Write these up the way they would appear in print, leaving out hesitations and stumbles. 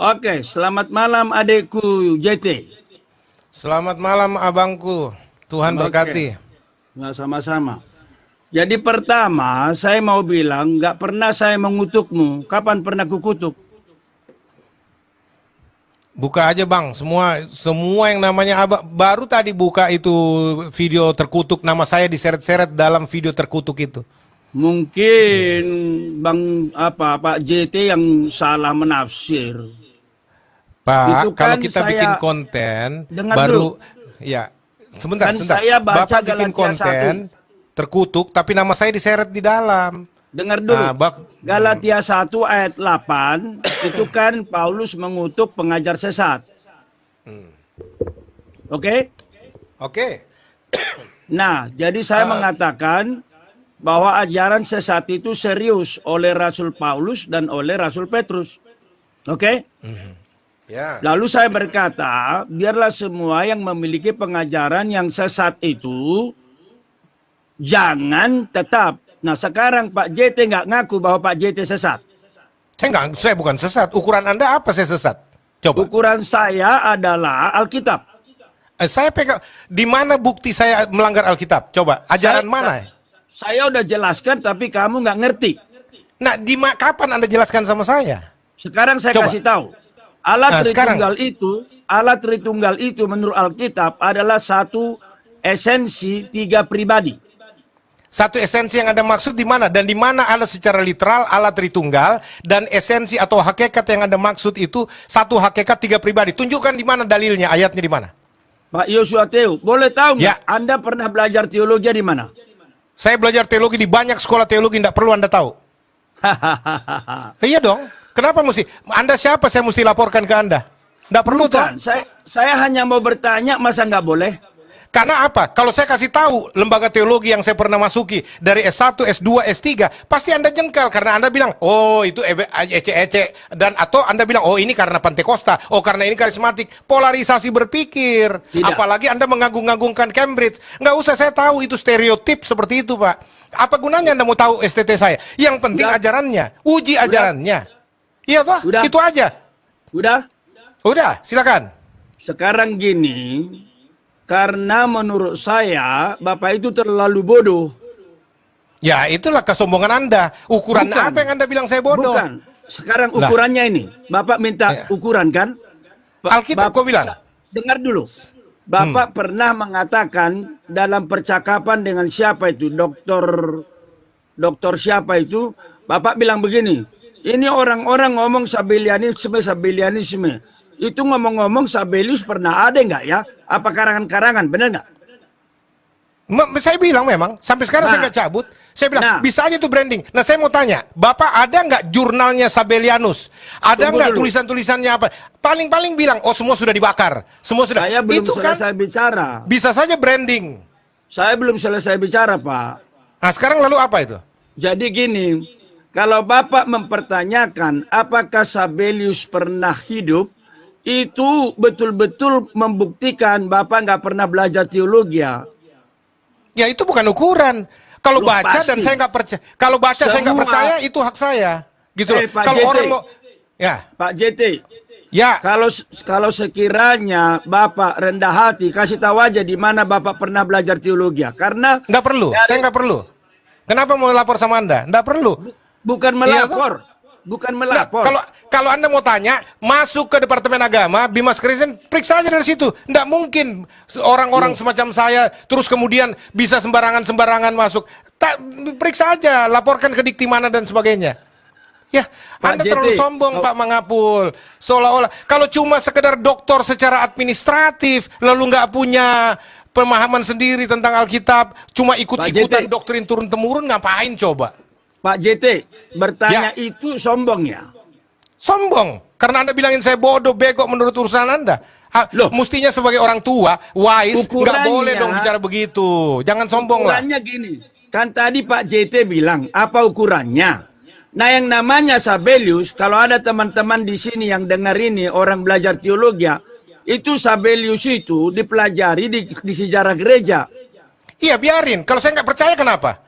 Oke, selamat malam adekku JT. Selamat malam abangku, Tuhan berkati. Nggak sama-sama. Jadi pertama, saya mau bilang, nggak pernah saya mengutukmu. Kapan pernah kukutuk? Buka aja bang, semua yang namanya abang. Baru tadi buka itu video terkutuk, nama saya diseret-seret dalam video terkutuk itu. Mungkin Pak JT yang salah menafsir. Pak, Itu kalau kan kita saya bikin konten, dengar baru, dulu. ya, sebentar. Kan saya baca Bapak bikin Galatia konten, 1. terkutuk, tapi nama saya diseret di dalam. Dengar dulu. Nah, Galatia 1 ayat 8 itu kan Paulus mengutuk pengajar sesat. Oke? Oke. Nah, jadi saya mengatakan bahwa ajaran sesat itu serius oleh Rasul Paulus dan oleh Rasul Petrus. Oke? Ya. Lalu saya berkata, biarlah semua yang memiliki pengajaran yang sesat itu jangan tetap. Nah, sekarang Pak JT nggak ngaku bahwa Pak JT sesat. Saya bukan sesat. Ukuran Anda apa saya sesat? Coba. Ukuran saya adalah Alkitab. Saya pegang, di mana bukti saya melanggar Alkitab? Coba, ajaran mana? Saya udah jelaskan tapi kamu nggak ngerti. Nah, kapan Anda jelaskan sama saya? Sekarang saya Coba. kasih tahu. Alat Tritunggal itu menurut Alkitab adalah satu esensi tiga pribadi. Satu esensi yang Anda maksud di mana? Dan di mana ada secara literal alat Tritunggal dan esensi atau hakikat yang Anda maksud itu satu hakikat tiga pribadi. Tunjukkan di mana dalilnya, ayatnya di mana? Pak Yosua Teo, boleh tahu nggak Ya. Anda pernah belajar teologi di mana? Saya belajar teologi di banyak sekolah teologi, tidak perlu Anda tahu. Iya dong. Kenapa mesti? Anda siapa saya mesti laporkan ke Anda? Tidak perlu Bukan, toh. saya hanya mau bertanya, masa nggak boleh? Karena apa? Kalau saya kasih tahu lembaga teologi yang saya pernah masuki dari S1, S2, S3, pasti Anda jengkel karena Anda bilang, "Oh, itu ece-ece." Dan atau Anda bilang, "Oh, ini karena Pantekosta, oh karena ini karismatik." Polarisasi berpikir. Tidak. Apalagi Anda mengagung-agungkan Cambridge. Nggak usah saya tahu itu stereotip seperti itu, Pak. Apa gunanya Anda mau tahu STT saya? Yang penting Udah. ajarannya, uji ajarannya. Iya toh? Udah. Itu aja. Udah, Silakan. sekarang gini, karena menurut saya Bapak itu terlalu bodoh. Ya, itulah kesombongan Anda. Ukuran Bukan. apa yang Anda bilang saya bodoh? Bukan. Sekarang ukurannya ini. Bapak minta ukuran kan? Alkitab kau bilang. Dengar dulu. Bapak pernah mengatakan dalam percakapan dengan siapa itu? Dokter siapa itu? Bapak bilang begini. Ini orang-orang ngomong Sabellianisme. Itu ngomong-ngomong Sabellius pernah ada nggak ya? Apa karangan-karangan? Benar nggak? Saya bilang memang, sampai sekarang saya nggak cabut. Saya bilang, bisa aja tuh branding. Nah, saya mau tanya, Bapak ada nggak jurnalnya Sabellianus? Ada nggak tulisan-tulisannya apa? Paling-paling bilang, oh semua sudah dibakar. Semua sudah. Saya belum Itu selesai bicara. Bisa saja branding. Saya belum selesai bicara, Pak. Nah, sekarang lalu apa itu? Jadi gini, kalau Bapak mempertanyakan apakah Sabellius pernah hidup, itu betul-betul membuktikan Bapak nggak pernah belajar teologi ya. Ya itu bukan ukuran. Kalau baca pasti. dan saya nggak percaya, kalau baca saya nggak percaya itu hak saya, gitu loh. Pak Kalau JT. orang mau, ya, Pak JT, ya, kalau sekiranya Bapak rendah hati, kasih tahu aja di mana Bapak pernah belajar teologi ya. Karena nggak perlu, saya nggak perlu. Kenapa mau lapor sama Anda? Nggak perlu. bukan melapor. Bukan Nah, melapor. kalau Anda mau tanya, masuk ke Departemen Agama, Bimas Kristen, periksa aja dari situ. Nggak mungkin orang-orang semacam saya terus kemudian bisa sembarangan masuk. Periksa aja, laporkan ke Dikti mana dan sebagainya. Ya, Pak Anda JT, terlalu sombong, Pak Mangapul. Seolah-olah kalau cuma sekedar doktor secara administratif, lalu nggak punya pemahaman sendiri tentang Alkitab, cuma ikut-ikutan doktrin turun-temurun, ngapain coba? Pak JT, bertanya itu sombong ya? Sombong, karena Anda bilangin saya bodoh, bego menurut urusan Anda. Mestinya sebagai orang tua, wise, nggak boleh dong bicara begitu. Jangan sombong lah. Ukurannya gini, kan tadi Pak JT bilang, apa ukurannya? Nah yang namanya Sabellius, kalau ada teman-teman di sini yang dengar ini, orang belajar teologi, itu Sabellius itu dipelajari di sejarah gereja. Iya biarin, kalau saya nggak percaya kenapa?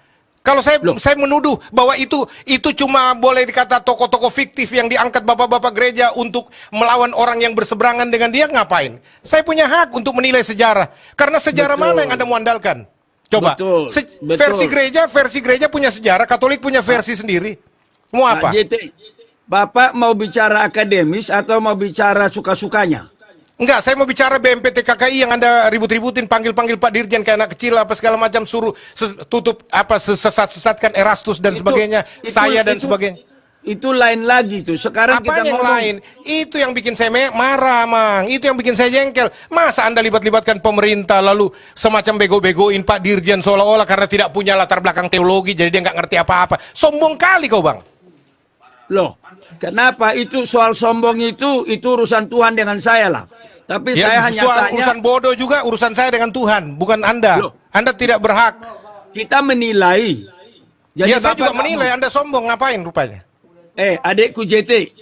Kalau Loh. saya menuduh bahwa itu cuma boleh dikata tokoh-tokoh fiktif yang diangkat bapak-bapak gereja untuk melawan orang yang berseberangan dengan dia, ngapain? Saya punya hak untuk menilai sejarah. Karena sejarah Betul. mana yang Anda mau andalkan? Coba. Betul. Versi gereja punya sejarah, Katolik punya versi sendiri. Mau Pak apa? JT, Bapak mau bicara akademis atau mau bicara suka-sukanya? Enggak, saya mau bicara BMPT KKI yang Anda ribut-ributin, panggil-panggil Pak Dirjen kayak anak kecil apa segala macam, suruh tutup apa sesat-sesatkan Erastus dan sebagainya, saya dan sebagainya. Itu lain lagi tuh. Sekarang Apa kita yang ngomong. lain? Itu yang bikin saya marah, Mang. Itu yang bikin saya jengkel. Masa Anda libat-libatkan pemerintah lalu semacam bego-begoin Pak Dirjen seolah-olah karena tidak punya latar belakang teologi jadi dia nggak ngerti apa-apa. Sombong kali kau, Bang. Loh, kenapa itu soal sombong itu urusan Tuhan dengan saya lah. Tapi Ya, saya hanya soal tanya, urusan bodoh juga urusan saya dengan Tuhan, bukan Anda. Loh. Anda tidak berhak. kita menilai. Ya, saya Bapak juga nggak menilai Anda sombong, ngapain rupanya? adikku JT,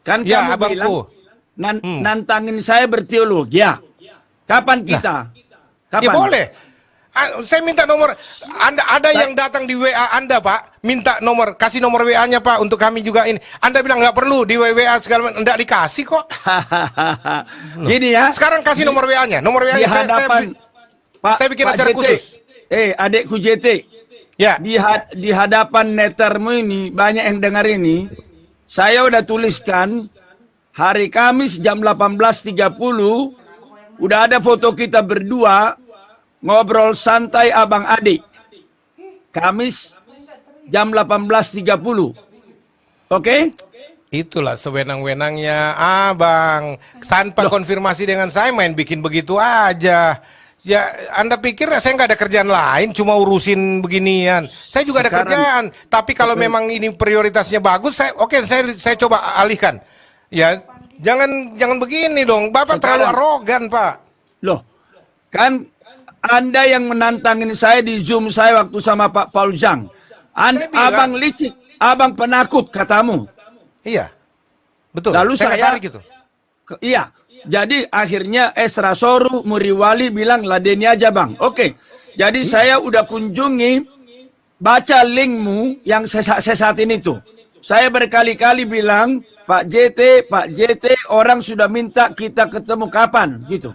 kan Ya, kamu abangku. bilang nantangin saya berteologi ya. Kapan kita? Kapan? Ya boleh. Saya minta nomor. Anda ada yang datang di WA Anda, Pak, minta nomor, kasih nomor WA-nya Pak untuk kami juga ini. Anda bilang nggak perlu di WA segala macam, enggak dikasih kok. Gini ya. Sekarang kasih nomor WA-nya. Nomor Di WA-nya hadapan saya bikin acara JT. khusus. Adikku JT. Ya. Di hadapan netermu ini banyak yang dengar ini. Saya udah tuliskan hari Kamis jam 18.30 udah ada foto kita berdua ngobrol santai abang adik. Kamis jam 18.30. Oke? Itulah sewenang-wenangnya Abang. Tanpa konfirmasi dengan saya main bikin begitu aja. Ya, Anda pikir saya nggak ada kerjaan lain, cuma urusin beginian. Saya juga ada kerjaan. Tapi kalau memang ini prioritasnya bagus, saya coba alihkan. Ya, jangan begini dong. Bapak terlalu arogan, Pak. Loh, kan Anda yang menantangin saya di Zoom saya waktu sama Pak Paul Zhang. Abang licik, abang penakut katamu. Iya, betul. Lalu saya nggak tarik gitu. Iya, jadi akhirnya Esra Soru Muriwali bilang ladeni aja bang. Oke, jadi saya udah kunjungi, baca linkmu yang sesatin itu. Saya berkali-kali bilang, Pak JT, orang sudah minta kita ketemu kapan, gitu.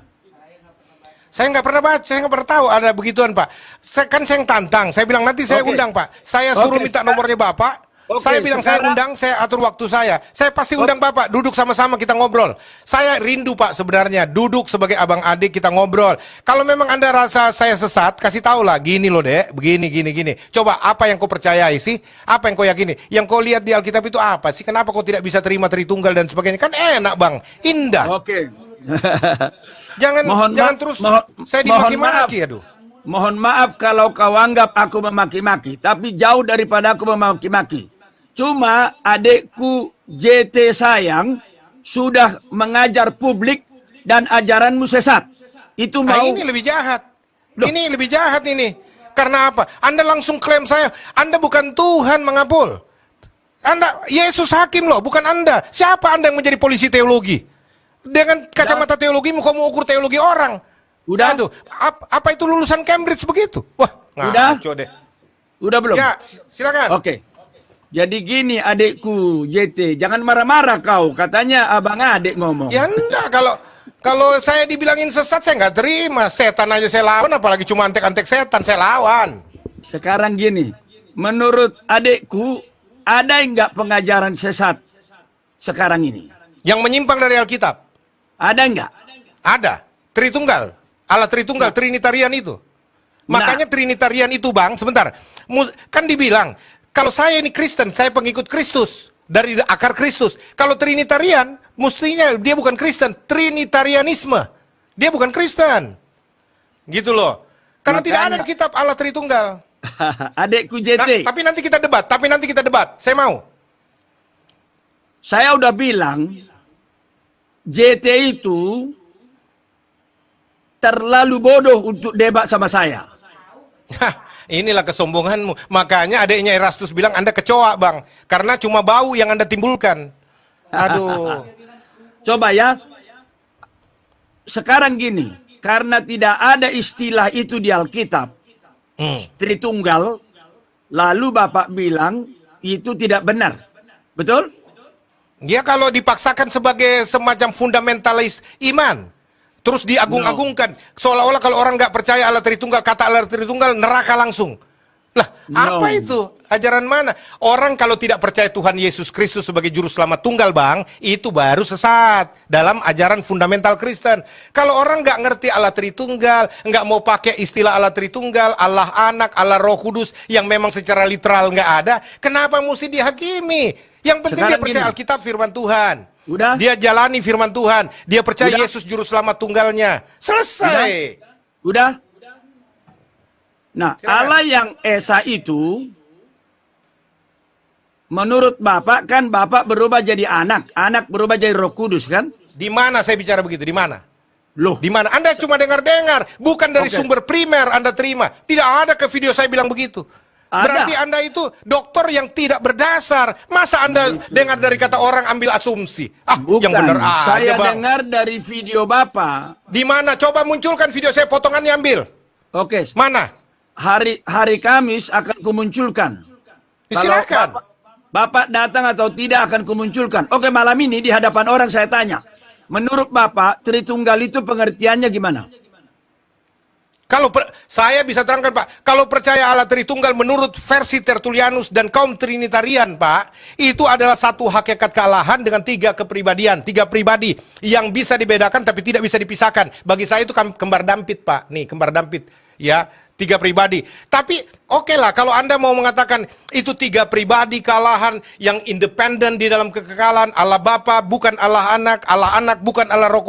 Saya nggak pernah baca, saya nggak pernah tahu ada begituan Pak. Saya yang tantang, saya bilang nanti saya undang Pak. Saya suruh minta nomornya Bapak. Saya bilang saya undang, saya atur waktu saya. Saya pasti undang Bapak, duduk sama-sama kita ngobrol. Saya rindu Pak sebenarnya, duduk sebagai abang adik kita ngobrol. Kalau memang Anda rasa saya sesat, kasih tahu lah, gini loh dek, begini. Coba apa yang kau percayai sih? Apa yang kau yakini? Yang kau lihat di Alkitab itu apa sih? Kenapa kau tidak bisa terima Tritunggal dan sebagainya? Kan enak Bang, indah. Oke. Jangan terus saya dimaki-maki, aduh. Mohon maaf kalau kau anggap aku memaki-maki, tapi jauh daripada aku memaki-maki. Cuma adikku JT sayang sudah mengajar publik dan ajaranmu sesat. Itu mau. Ini lebih jahat. Loh. Ini lebih jahat ini. Karena apa? Anda langsung klaim saya, Anda bukan Tuhan mengabul. Anda Yesus hakim loh, bukan Anda. Siapa Anda yang menjadi polisi teologi? Dengan kacamata teologimu kau mau ukur teologi orang. Udah. Aduh, apa itu lulusan Cambridge begitu? Wah, ngaco deh. Udah belum? Ya, silakan. Oke. Jadi gini adikku JT, jangan marah-marah kau. Katanya abang adik ngomong. Ya enggak, kalau saya dibilangin sesat saya nggak terima. Setan aja saya lawan, apalagi cuma antek-antek setan saya lawan. Sekarang gini, menurut adikku ada enggak pengajaran sesat sekarang ini? Yang menyimpang dari Alkitab? Ada enggak? Ada. Tritunggal. Allah Tritunggal, Trinitarian itu. Makanya Trinitarian itu Bang, sebentar. Kan dibilang, kalau saya ini Kristen, saya pengikut Kristus. Dari akar Kristus. Kalau Trinitarian, mestinya dia bukan Kristen. Trinitarianisme. Dia bukan Kristen. Gitu loh. Karena tidak ada kitab Allah Tritunggal. Adikku JT. Tapi nanti kita debat. Saya mau. Saya udah bilang, JT itu terlalu bodoh untuk debat sama saya. Inilah kesombonganmu. Makanya adiknya Erastus bilang Anda kecoa Bang. Karena cuma bau yang Anda timbulkan. Aduh. Coba ya. Sekarang gini. Karena tidak ada istilah itu di Alkitab. Tritunggal. lalu Bapak bilang itu tidak benar. Betul? Ya kalau dipaksakan sebagai semacam fundamentalis iman, terus diagung-agungkan, seolah-olah kalau orang nggak percaya Allah Tritunggal, kata Allah Tritunggal, neraka langsung. Lah, apa itu? Ajaran mana? Orang kalau tidak percaya Tuhan Yesus Kristus sebagai juru selamat tunggal, Bang, itu baru sesat dalam ajaran fundamental Kristen. Kalau orang nggak ngerti Allah Tritunggal, nggak mau pakai istilah Allah Tritunggal, Allah Anak, Allah Roh Kudus, yang memang secara literal nggak ada, kenapa mesti dihakimi? Yang penting Sekarang dia percaya gini. Alkitab firman Tuhan. Udah? Dia jalani firman Tuhan. Dia percaya Udah? Yesus juru selamat tunggalnya. Selesai. Udah? Nah, Silakan. Allah yang Esa itu, menurut Bapak kan Bapak berubah jadi anak. Anak berubah jadi Roh Kudus kan? Di mana saya bicara begitu? Di mana? Loh, Di mana? Anda cuma dengar-dengar, bukan dari Oke. sumber primer Anda terima. Tidak ada ke video saya bilang begitu. Ada. Berarti Anda itu dokter yang tidak berdasar. Masa Anda dengar dari kata orang ambil asumsi? Ah, bukan. yang benar aja, Saya Bang. dengar dari video Bapak. Di mana? Coba munculkan video saya, potongannya ambil. Oke, Mana? hari Kamis akan kumunculkan. Silakan. Bapak datang atau tidak akan kumunculkan. Oke, malam ini di hadapan orang saya tanya. Menurut Bapak, Tritunggal itu pengertiannya gimana? Saya bisa terangkan, Pak. Kalau percaya Allah Tritunggal menurut versi Tertullianus dan kaum Trinitarian, Pak, itu adalah satu hakikat kealahan dengan tiga kepribadian, tiga pribadi yang bisa dibedakan tapi tidak bisa dipisahkan. Bagi saya itu kembar dampit, Pak. Nih, kembar dampit. Ya, tiga pribadi. Tapi oke lah, kalau Anda mau mengatakan itu tiga pribadi kealahan yang independen di dalam kekekalan, Allah Bapa bukan Allah Anak bukan Allah Roh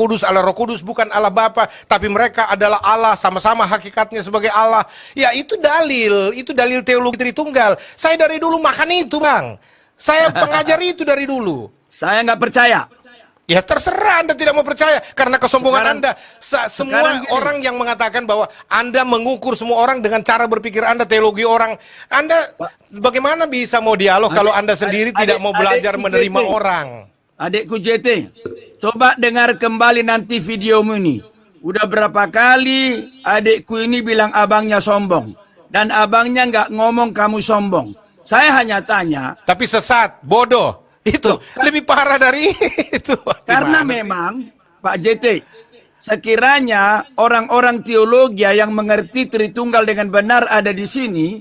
Kudus bukan Allah Bapa, tapi mereka adalah Allah, sama-sama hakikatnya sebagai Allah. Ya itu dalil teologi Tritunggal. Saya dari dulu makan itu, Bang. Saya pengajar itu dari dulu. Saya nggak percaya. Ya terserah Anda tidak mau percaya karena kesombongan Anda. Semua sekarang gini. orang yang mengatakan bahwa Anda mengukur semua orang dengan cara berpikir Anda, teologi orang. Anda bagaimana bisa mau dialog kalau Anda sendiri tidak mau belajar menerima orang? Adikku JT, coba dengar kembali nanti videomu ini. Udah berapa kali adikku ini bilang abangnya sombong. Dan abangnya nggak ngomong kamu sombong. Saya hanya tanya. Tapi sesat, bodoh. Itu lebih parah dari itu. Karena Gimana sih? memang Pak JT, sekiranya orang-orang teologi yang mengerti Tritunggal dengan benar ada di sini,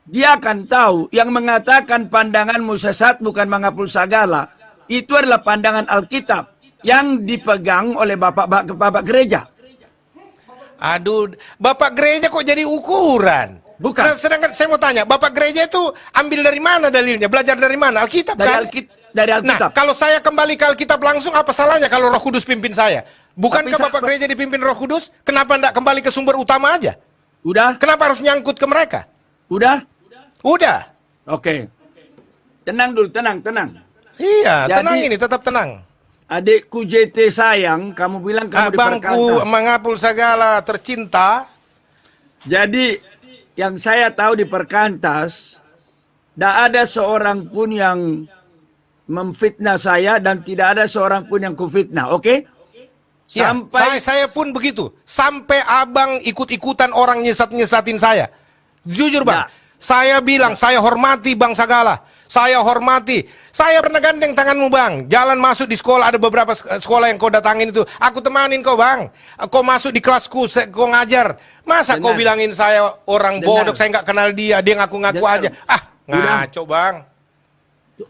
dia akan tahu yang mengatakan pandanganmu sesat bukan menghapus segala. Itu adalah pandangan Alkitab yang dipegang oleh Bapak gereja. Aduh, Bapak gereja kok jadi ukuran? Bukan. Nah, sedangkan saya mau tanya, Bapak gereja itu ambil dari mana dalilnya? Belajar dari mana? Alkitab kan? Dari Alkitab. Nah, kalau saya kembali ke Alkitab langsung, apa salahnya kalau Roh Kudus pimpin saya? Bukankah Bapak gereja dipimpin Roh Kudus? Kenapa enggak kembali ke sumber utama aja? Udah? Kenapa harus nyangkut ke mereka? Udah? Udah. Oke. Tenang dulu, tenang. Iya, Jadi- tenang ini, tetap tenang. Adikku JT sayang, kamu bilang kamu Abangku diperkantas. mengapul segala tercinta. Jadi yang saya tahu di Perkantas, tidak ada seorang pun yang memfitnah saya dan tidak ada seorang pun yang kufitnah, oke? Ya, Sampai saya pun begitu. Sampai abang ikut-ikutan orang nyesat-nyesatin saya. Jujur bang, Ya. saya bilang saya hormati bang Sagala. Saya hormati. Saya pernah gandeng tanganmu bang. Jalan masuk di sekolah, ada beberapa sekolah yang kau datangin itu. Aku temanin kau bang. Kau masuk di kelasku, kau ngajar. Masa kau Dengar. bilangin saya orang Dengar. bodoh, saya nggak kenal dia ngaku-ngaku Dengar. aja. Ah, ngaco bang.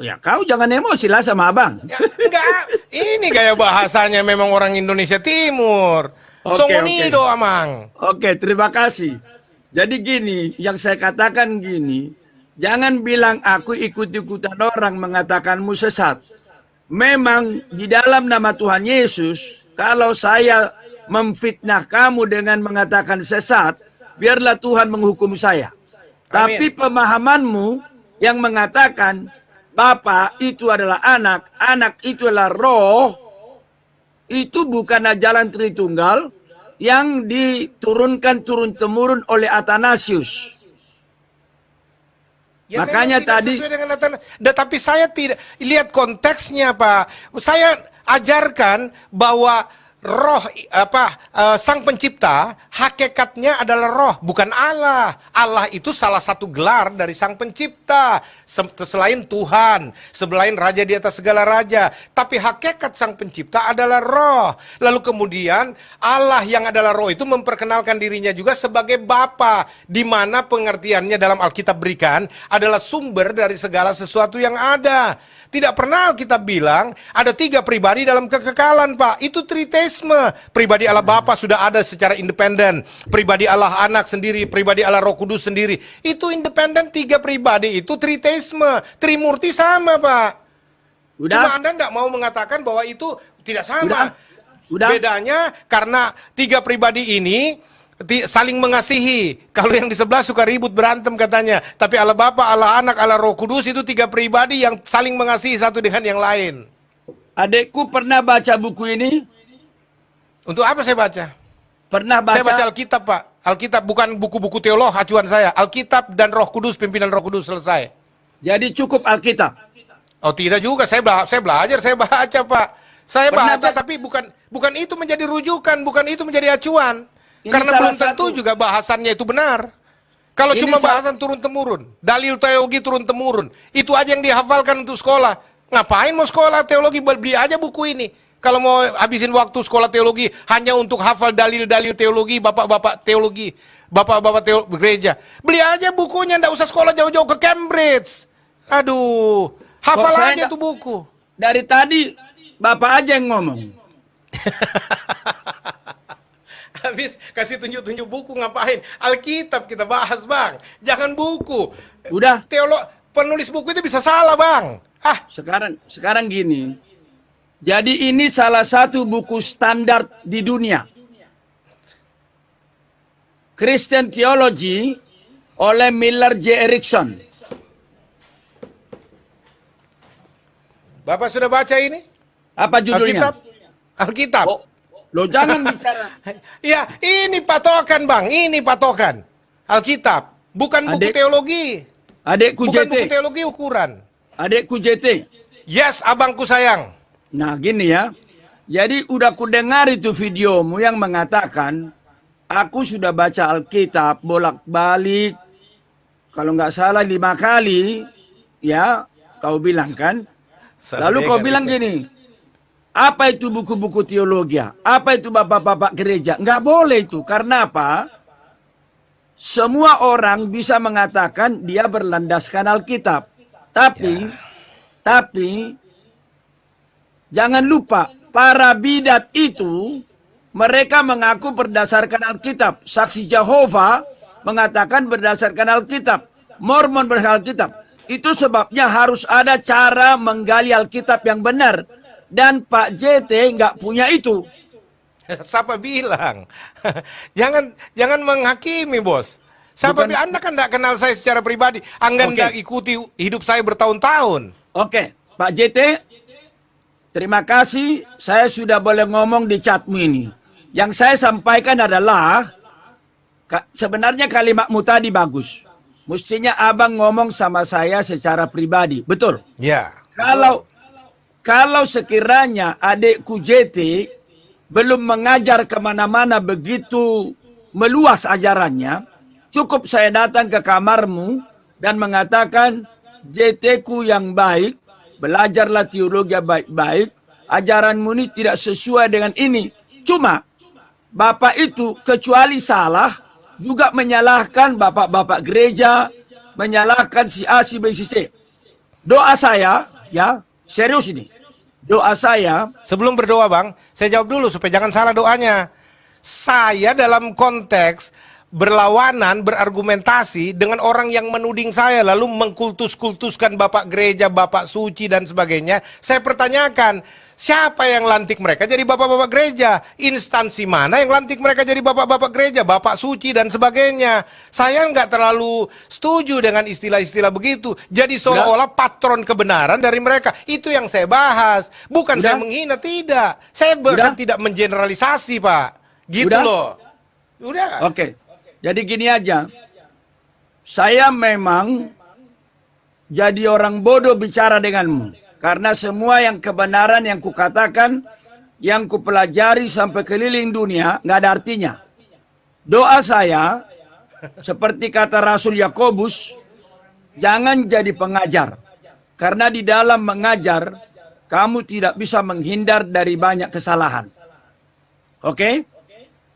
ya kau jangan emosi lah sama abang. Ya, enggak, ini gaya bahasanya memang orang Indonesia Timur. Oke, Songonido amang. Oke, terima kasih. Jadi gini, yang saya katakan gini, jangan bilang aku ikut-ikutan orang mengatakanmu sesat. Memang di dalam nama Tuhan Yesus, kalau saya memfitnah kamu dengan mengatakan sesat, biarlah Tuhan menghukum saya. Amin. Tapi pemahamanmu yang mengatakan Bapa itu adalah anak, anak itu adalah roh, itu bukanlah jalan Tritunggal yang diturunkan turun-temurun oleh Athanasius. Ya, Makanya memang tidak tadi- sesuai dengan tapi saya tidak lihat konteksnya Pak. Saya ajarkan bahwa roh sang pencipta hakikatnya adalah roh, bukan Allah. Allah itu salah satu gelar dari sang pencipta, selain Tuhan, selain raja di atas segala raja. Tapi hakikat sang pencipta adalah roh. Lalu kemudian Allah yang adalah roh itu memperkenalkan dirinya juga sebagai Bapa, di mana pengertiannya dalam Alkitab berikan adalah sumber dari segala sesuatu yang ada. Tidak pernah kita bilang ada 3 pribadi dalam kekekalan, Pak. Itu tritheisme. Pribadi Allah Bapa sudah ada secara independen. Pribadi Allah Anak sendiri, pribadi Allah Roh Kudus sendiri. Itu independen, 3 pribadi itu tritheisme. Trimurti sama, Pak. Cuma Anda tidak mau mengatakan bahwa itu tidak sama. Bedanya karena 3 pribadi ini saling mengasihi. Kalau yang di sebelah suka ribut berantem katanya. Tapi Allah Bapa, Allah Anak, Allah Roh Kudus itu 3 pribadi yang saling mengasihi satu dengan yang lain. Adekku pernah baca buku ini. Untuk apa saya baca? Pernah baca? Saya baca Alkitab, Pak. Alkitab bukan buku-buku teolog acuan saya. Alkitab dan Roh Kudus, pimpinan Roh Kudus, selesai. Jadi cukup Alkitab. Oh tidak juga, saya belajar, saya baca, Pak. Saya Pernah baca tapi bukan itu menjadi rujukan, bukan itu menjadi acuan. Ini Karena salah belum tentu satu. juga bahasannya itu benar. Kalau Ini cuma bahasan turun-temurun, dalil teologi turun-temurun, itu aja yang dihafalkan untuk sekolah. Ngapain mau sekolah teologi? Beli aja buku ini. Kalau mau habisin waktu sekolah teologi hanya untuk hafal dalil-dalil teologi, bapak-bapak teologi, bapak-bapak gereja, beli aja bukunya, ndak usah sekolah jauh-jauh ke Cambridge. Aduh, hafal Kok saya aja tuh buku. Dari tadi Bapak aja yang ngomong. Habis kasih tunjuk-tunjuk buku ngapain? Alkitab kita bahas, Bang. Jangan buku. Udah. Penulis buku itu bisa salah, Bang. Sekarang gini. Jadi ini salah satu buku standar di dunia. Christian Theology oleh Miller J. Erickson. Bapak sudah baca ini? Apa judulnya? Alkitab. Oh, lo jangan bicara. Ya, ini patokan, Bang. Ini patokan. Alkitab. Bukan buku teologi. Adekku Bukan JT. buku teologi ukuran. Adekku JT. Yes, abangku sayang. Nah gini ya. Jadi udah ku dengar itu videomu yang mengatakan aku sudah baca Alkitab bolak-balik. Kalau nggak salah 5 kali. Ya, kau bilang kan. Lalu kau bilang gini, apa itu buku-buku teologi? Apa itu bapak-bapak gereja? Nggak boleh itu. Karena apa? Semua orang bisa mengatakan dia berlandaskan Alkitab. Tapi, jangan lupa, para bidat itu, mereka mengaku berdasarkan Alkitab. Saksi Jehovah mengatakan berdasarkan Alkitab. Mormon berdasarkan Alkitab. Itu sebabnya harus ada cara menggali Alkitab yang benar. Dan Pak JT nggak punya itu. Siapa bilang? jangan menghakimi, Bos. Siapa bilang? Anda kan tidak kenal saya secara pribadi. Anda tidak ikuti hidup saya bertahun-tahun. Oke, Pak JT, terima kasih. Saya sudah boleh ngomong di chatmu ini. Yang saya sampaikan adalah, sebenarnya kalimatmu tadi bagus. Mestinya abang ngomong sama saya secara pribadi, betul? Ya. Kalau sekiranya adikku JT belum mengajar kemana-mana begitu meluas ajarannya, cukup saya datang ke kamarmu dan mengatakan, JT ku yang baik, belajarlah teologi baik-baik, ajaranmu ini tidak sesuai dengan ini. Cuma, Bapak itu kecuali salah, juga menyalahkan bapak-bapak gereja, menyalahkan si A, si B, si C. Doa saya, ya, serius ini. Doa saya. Sebelum berdoa, Bang, saya jawab dulu supaya jangan salah doanya. Saya dalam konteks berlawanan, berargumentasi dengan orang yang menuding saya, lalu mengkultus-kultuskan bapak gereja, bapak suci, dan sebagainya. Saya pertanyakan, siapa yang lantik mereka jadi bapak-bapak gereja? Instansi mana yang lantik mereka jadi bapak-bapak gereja, bapak suci, dan sebagainya? Saya nggak terlalu setuju dengan istilah-istilah begitu. Jadi seolah-olah patron kebenaran dari mereka. Itu yang saya bahas. Bukan saya menghina, tidak. Saya bahkan tidak mengeneralisasi, Pak. Gitu loh. Udah. Oke. Jadi gini aja. Saya memang jadi orang bodoh bicara denganmu. Karena semua yang kebenaran yang kukatakan yang kupelajari sampai keliling dunia nggak ada artinya. Doa saya, seperti kata Rasul Yakobus, jangan jadi pengajar. Karena di dalam mengajar, kamu tidak bisa menghindar dari banyak kesalahan. Oke?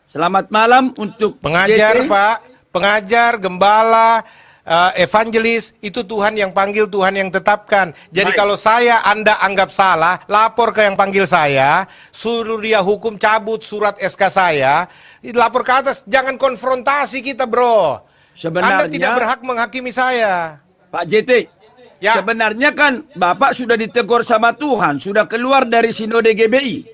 Selamat malam untuk Pengajar, JT. Pak. Pengajar, gembala, evangelis, itu Tuhan yang panggil, Tuhan yang tetapkan. Jadi Baik. kalau Anda anggap salah, lapor ke yang panggil saya, suruh dia hukum, cabut surat SK saya, lapor ke atas, jangan konfrontasi kita, bro. Anda Sebenarnya, tidak berhak menghakimi saya. Pak JT, Ya. sebenarnya kan Bapak sudah ditegur sama Tuhan, sudah keluar dari sinode GBI.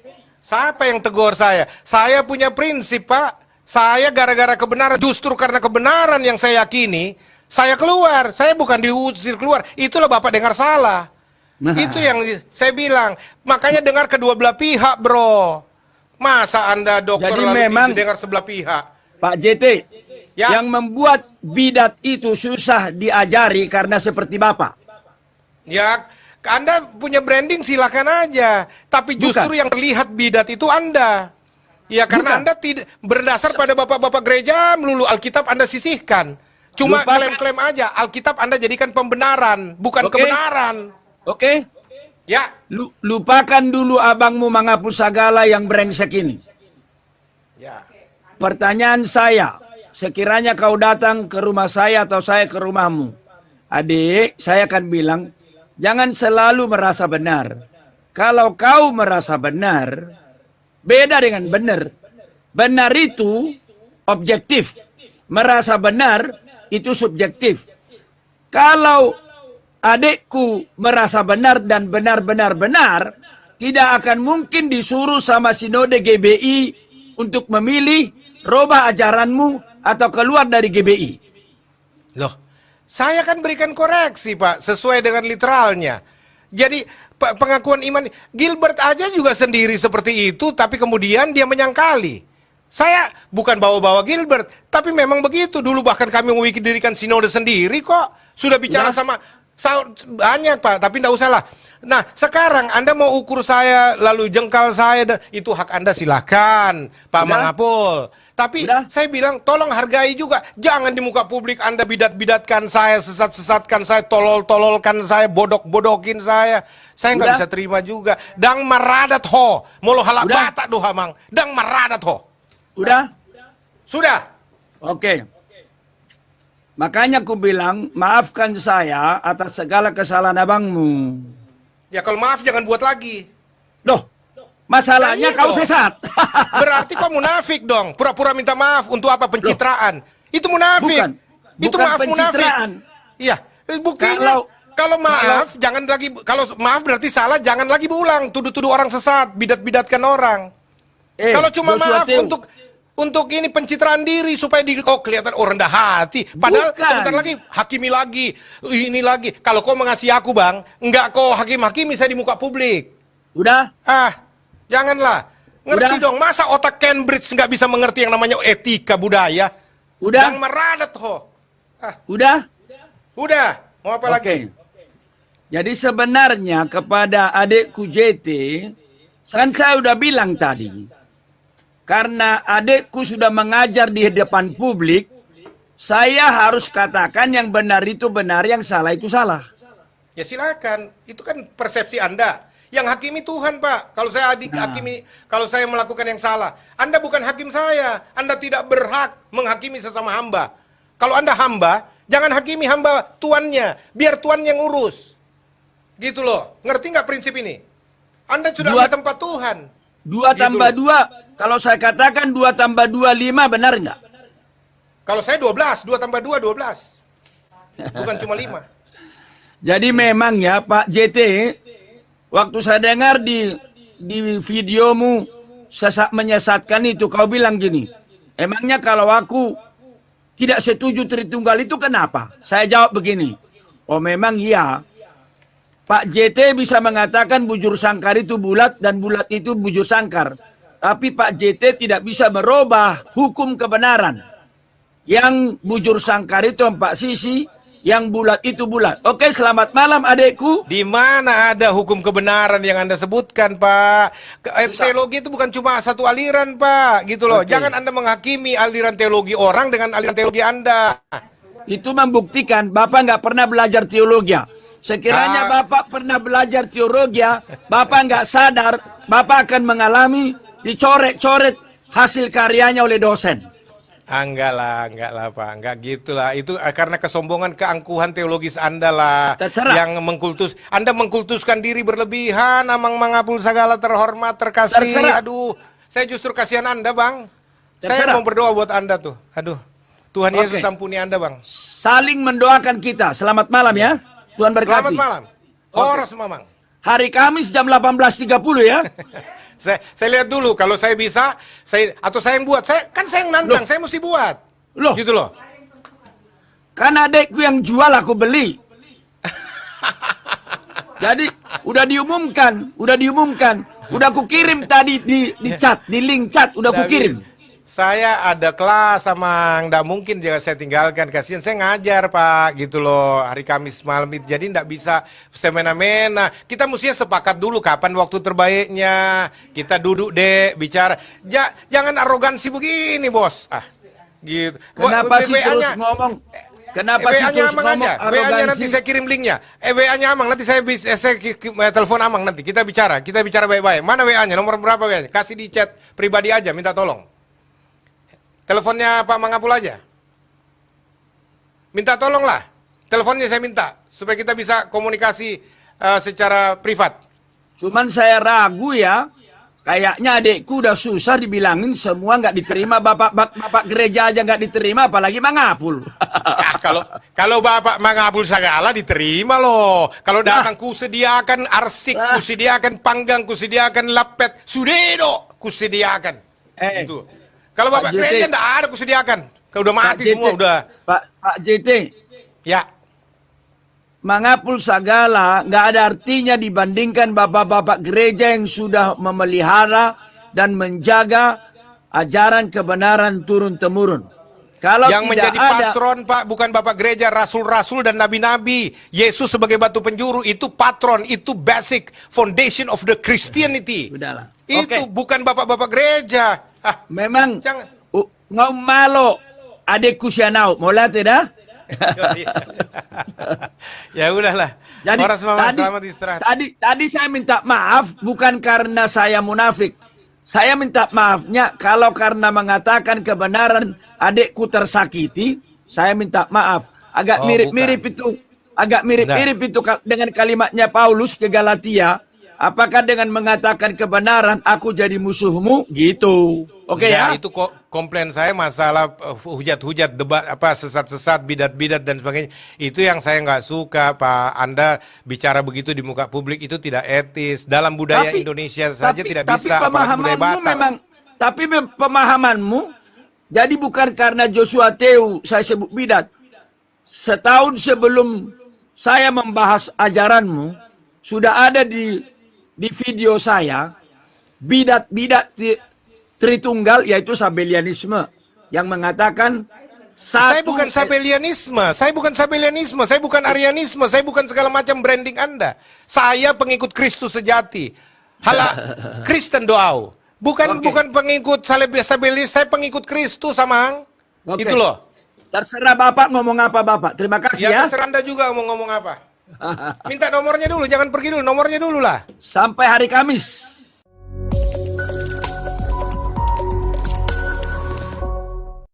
Siapa yang tegur saya? Saya punya prinsip, Pak. Saya gara-gara kebenaran, justru karena kebenaran yang saya yakini, saya keluar. Saya bukan diusir keluar. Itulah Bapak dengar salah. Nah. Itu yang saya bilang. Makanya dengar kedua belah pihak, bro. Masa Anda dokter Jadi lalu memang- dengar sebelah pihak? Pak JT, Ya. yang membuat bidat itu susah diajari karena seperti Bapak. Ya, Anda punya branding silakan aja. Tapi justru Bukan. yang terlihat bidat itu Anda. Ya karena Bukan. Anda tidak berdasar pada bapak-bapak gereja melulu Alkitab Anda sisihkan. Cuma Lupakan. klaim-klaim aja. Alkitab Anda jadikan pembenaran, bukan Oke. kebenaran. Oke? Ya, Lupakan dulu abangmu menghapus segala yang brengsek ini. ya. Pertanyaan saya, sekiranya kau datang ke rumah saya atau saya ke rumahmu, adik, saya akan bilang, jangan selalu merasa benar. Kalau kau merasa benar, beda dengan benar. Benar itu objektif. Merasa benar itu subjektif. Kalau adikku merasa benar dan benar-benar benar, tidak akan mungkin disuruh sama sinode GBI untuk memilih robah ajaranmu atau keluar dari GBI. Loh, saya kan berikan koreksi, Pak, sesuai dengan literalnya. Jadi pengakuan iman Gilbert aja juga sendiri seperti itu, tapi kemudian dia menyangkali. Saya bukan bawa-bawa Gilbert, tapi memang begitu. Dulu bahkan kami dirikan sinode sendiri kok. Sudah bicara Ya. sama banyak, Pak, tapi tidak usah lah. Nah, sekarang Anda mau ukur saya, lalu jengkal saya, itu hak Anda, silakan, Pak Udah. Mangapul. Tapi Udah. saya bilang, tolong hargai juga. Jangan di muka publik Anda bidat-bidatkan saya, sesat-sesatkan saya, tolol-tololkan saya, bodok-bodokin saya. Saya nggak Udah. bisa terima juga. Dang maradat ho, molo halak Udah. batak doh hamang. Dang maradat ho. Udah? Sudah. Oke. Makanya aku bilang, maafkan saya atas segala kesalahan abangmu. Ya kalau maaf jangan buat lagi. Loh, masalahnya Nah, iya kau dong. sesat. Berarti kau munafik dong. Pura-pura minta maaf untuk apa? Pencitraan. Itu munafik. Bukan. Itu Bukan maaf munafik. pencitraan. Iya. Buktinya kalau maaf jangan lagi, kalau maaf berarti salah, jangan lagi berulang tuduh-tuduh orang sesat, bidat-bidatkan orang. Kalau cuma Joshua maaf Teo. untuk ini pencitraan diri supaya kelihatan orang rendah hati. Padahal Bukan. sebentar lagi hakimi lagi, ini lagi. Kalau kau mengasihi aku, Bang, enggak kau hakim-hakimi saya di muka publik. Udah? Ah, janganlah. Ngerti Udah. dong, masa otak Cambridge nggak bisa mengerti yang namanya etika budaya? Udah? Yang meradat ho. Ah, Udah? udah. Mau apa Oke. lagi? Jadi sebenarnya kepada adikku JT, kan saya udah bilang tadi, karena adikku sudah mengajar di depan publik, saya harus katakan yang benar itu benar, yang salah itu salah. Ya silakan. Itu kan persepsi Anda. Yang hakimi Tuhan, Pak. Kalau saya hakimi, kalau saya melakukan yang salah, Anda bukan hakim saya. Anda tidak berhak menghakimi sesama hamba. Kalau Anda hamba, jangan hakimi hamba tuannya. Biar tuan yang urus. Gitu loh. Ngerti nggak prinsip ini? Anda sudah ambil tempat Tuhan. 2 Gitu tambah loh. 2, kalau saya katakan 2 tambah 2, 5, benar nggak? Kalau saya 12, 2 tambah 2, 12. Bukan cuma 5. Jadi memang ya Pak JT, waktu saya dengar di videomu menyesatkan itu, kau bilang gini, emangnya kalau aku tidak setuju Tritunggal itu kenapa? Saya jawab begini, oh memang iya, Pak JT bisa mengatakan bujur sangkar itu bulat dan bulat itu bujur sangkar. Tapi Pak JT tidak bisa merubah hukum kebenaran. Yang bujur sangkar itu 4 sisi, yang bulat itu bulat. Oke, selamat malam adekku. Di mana ada hukum kebenaran yang Anda sebutkan, Pak? Teologi itu bukan cuma satu aliran, Pak. Gitu loh. Oke. Jangan Anda menghakimi aliran teologi orang dengan aliran teologi Anda. Itu membuktikan Bapak nggak pernah belajar teologi. Sekiranya Bapak pernah belajar teologi, Bapak nggak sadar, Bapak akan mengalami dicoret-coret hasil karyanya oleh dosen. Enggak lah Pak, enggak gitulah. Itu karena kesombongan, keangkuhan teologis Anda lah. Terserah. Yang Anda mengkultuskan diri berlebihan, amang mangapul segala terhormat, terkasih. Terserah. Aduh, saya justru kasihan Anda, Bang. Terserah. Saya mau berdoa buat Anda tuh. Aduh, Tuhan Oke. Yesus ampuni Anda, Bang. Saling mendoakan kita. Selamat malam ya. Tuhan berkati. Selamat malam. Horas Mamang. Hari Kamis jam 18.30 ya. Saya lihat dulu kalau saya bisa, atau saya yang buat. Saya yang nantang, saya mesti buat. Loh. Gitu loh. Kan adekku yang jual aku beli. Jadi udah diumumkan. Udah aku kirim tadi di chat, di link chat udah aku kirim. Saya ada kelas sama nggak mungkin juga saya tinggalkan, kasihan saya ngajar Pak gitu loh hari Kamis malam itu, jadi nggak bisa semena-mena. Kita mestinya sepakat dulu kapan waktu terbaiknya, kita duduk deh bicara. Jangan arogansi begini bos. Gitu. Kenapa sih terus ngomong? Kenapa sih WA-nya terus Amang ngomong aja. WA-nya arogansi? nanti saya kirim linknya. WA-nya Amang nanti saya telepon Amang nanti. Kita bicara baik-baik. Mana WA-nya? Nomor berapa WA-nya? Kasih di chat pribadi aja, minta tolong. Teleponnya Pak Mangapul aja. Minta tolonglah. Teleponnya saya minta supaya kita bisa komunikasi secara privat. Cuman saya ragu ya. Kayaknya adekku udah susah dibilangin semua nggak diterima, bapak gereja aja nggak diterima, apalagi Mangapul. Ya, kalau Bapak Mangapul segala diterima loh. Kalau datang kusediakan arsik, kusediakan panggang, kusediakan lapet, sudedo, kusediakan. Itu. Kalau Bapak Pak JT. gereja enggak ada kusediakan. Kalau udah mati Pak semua JT. udah. Pak JT, Ya. Mangapul segala nggak ada artinya dibandingkan bapak-bapak gereja yang sudah memelihara dan menjaga ajaran kebenaran turun-temurun. Kalau Yang tidak menjadi ada, patron Pak bukan Bapak gereja, rasul-rasul dan nabi-nabi. Yesus sebagai batu penjuru itu patron, itu basic foundation of the Christianity. Udahlah. Itu Oke. bukan bapak-bapak gereja. Memang Jangan. ngau malo adekku sianau, mulai tidak? Ya udahlah. Jadi Horas Mama, selamat istirahat. Tadi saya minta maaf bukan karena saya munafik. Saya minta maafnya kalau karena mengatakan kebenaran adekku tersakiti, saya minta maaf. Agak Oh, mirip-mirip itu, agak mirip-mirip itu dengan kalimatnya Paulus ke Galatia. Apakah dengan mengatakan kebenaran aku jadi musuhmu? Gitu. Oke ya? Itu komplain saya masalah hujat-hujat, debat sesat-sesat, bidat-bidat dan sebagainya. Itu yang saya nggak suka, Pak. Anda bicara begitu di muka publik itu tidak etis. Dalam budaya Indonesia saja tidak bisa, apalagi budaya Batak. Tapi pemahamanmu, jadi bukan karena Joshua Teu saya sebut bidat. Setahun sebelum saya membahas ajaranmu, sudah ada di video saya bidat-bidat Tritunggal, yaitu Sabellianisme, yang mengatakan Saya bukan Sabellianisme, saya bukan Arianisme, saya bukan segala macam branding Anda. Saya pengikut Kristus sejati. Kristen doau. Bukan pengikut Sabellianisme, saya pengikut Kristus, Amang. Itu loh. Terserah Bapak ngomong apa Bapak. Terima kasih ya. Ya terserah Anda juga mau ngomong apa. Minta nomornya dulu, jangan pergi dulu, nomornya dulu lah. Sampai hari Kamis.